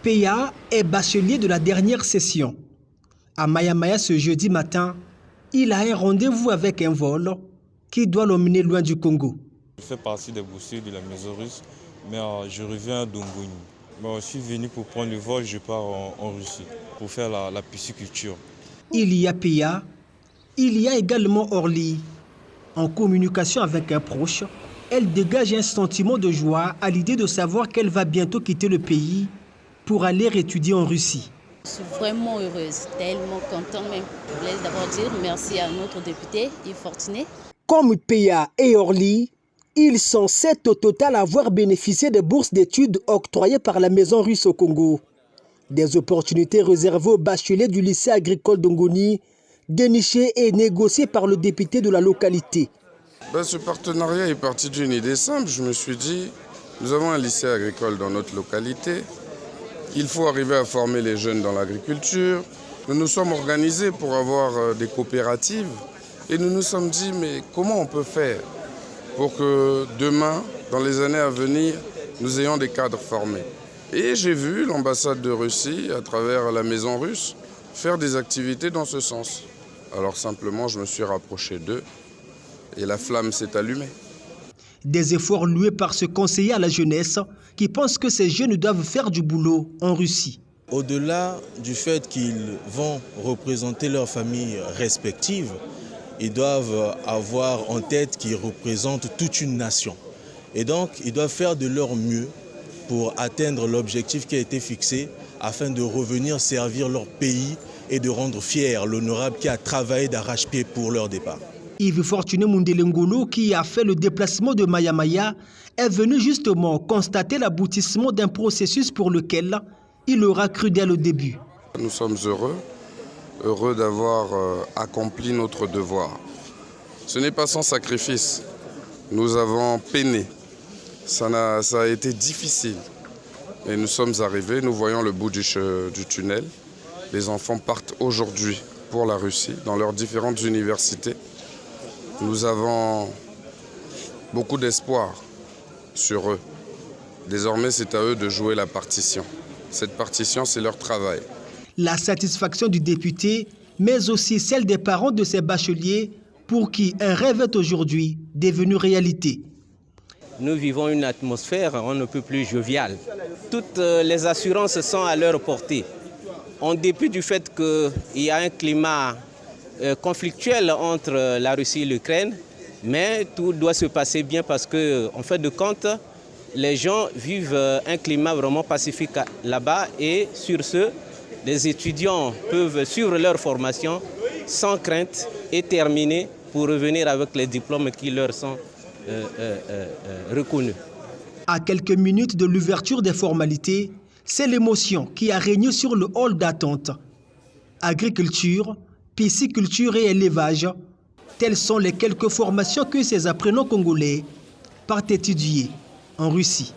Peya est bachelier de la dernière session. À Maya-Maya ce jeudi matin, il a un rendez-vous avec un vol qui doit l'emmener loin du Congo. Je fais partie des boursiers de la maison russe, mais je reviens à Dongoni. Je suis venu pour prendre le vol, je pars en Russie pour faire la pisciculture. Il y a Peya, il y a également Orly. En communication avec un proche, elle dégage un sentiment de joie à l'idée de savoir qu'elle va bientôt quitter le pays pour aller étudier en Russie. Je suis vraiment heureuse, tellement contente même. Je voulais d'abord dire merci à notre député, Yves Fortuné. Comme Peya et Orly, ils sont 7 au total à avoir bénéficié des bourses d'études octroyées par la Maison russe au Congo. Des opportunités réservées aux bacheliers du lycée agricole d'Ongoni, dénichées et négociées par le député de la localité. Ce partenariat est parti d'une idée simple. Je me suis dit, nous avons un lycée agricole dans notre localité. Il faut arriver à former les jeunes dans l'agriculture. Nous nous sommes organisés pour avoir des coopératives et nous nous sommes dit, mais comment on peut faire pour que demain, dans les années à venir, nous ayons des cadres formés. Et j'ai vu l'ambassade de Russie, à travers la maison russe, faire des activités dans ce sens. Alors simplement, je me suis rapproché d'eux et la flamme s'est allumée. Des efforts loués par ce conseiller à la jeunesse qui pense que ces jeunes doivent faire du boulot en Russie. Au-delà du fait qu'ils vont représenter leurs familles respectives, ils doivent avoir en tête qu'ils représentent toute une nation. Et donc, ils doivent faire de leur mieux pour atteindre l'objectif qui a été fixé afin de revenir servir leur pays et de rendre fier l'honorable qui a travaillé d'arrache-pied pour leur départ. Yves Fortuné Mundelengolo, qui a fait le déplacement de Maya-Maya, est venu justement constater l'aboutissement d'un processus pour lequel il aura cru dès le début. Nous sommes heureux d'avoir accompli notre devoir. Ce n'est pas sans sacrifice. Nous avons peiné. Ça a été difficile. Et nous sommes arrivés, nous voyons le bout du tunnel. Les enfants partent aujourd'hui pour la Russie, dans leurs différentes universités. Nous avons beaucoup d'espoir sur eux. Désormais, c'est à eux de jouer la partition. Cette partition, c'est leur travail. La satisfaction du député, mais aussi celle des parents de ces bacheliers pour qui un rêve est aujourd'hui devenu réalité. Nous vivons une atmosphère on ne peut plus joviale. Toutes les assurances sont à leur portée. En dépit du fait qu'il y a un climat conflictuel entre la Russie et l'Ukraine, mais tout doit se passer bien parce qu'en fait de compte, les gens vivent un climat vraiment pacifique là-bas et sur ce, les étudiants peuvent suivre leur formation sans crainte et terminer pour revenir avec les diplômes qui leur sont reconnus. À quelques minutes de l'ouverture des formalités, c'est l'émotion qui a régné sur le hall d'attente. Agriculture, pisciculture et élevage, telles sont les quelques formations que ces apprenants congolais partent étudier en Russie.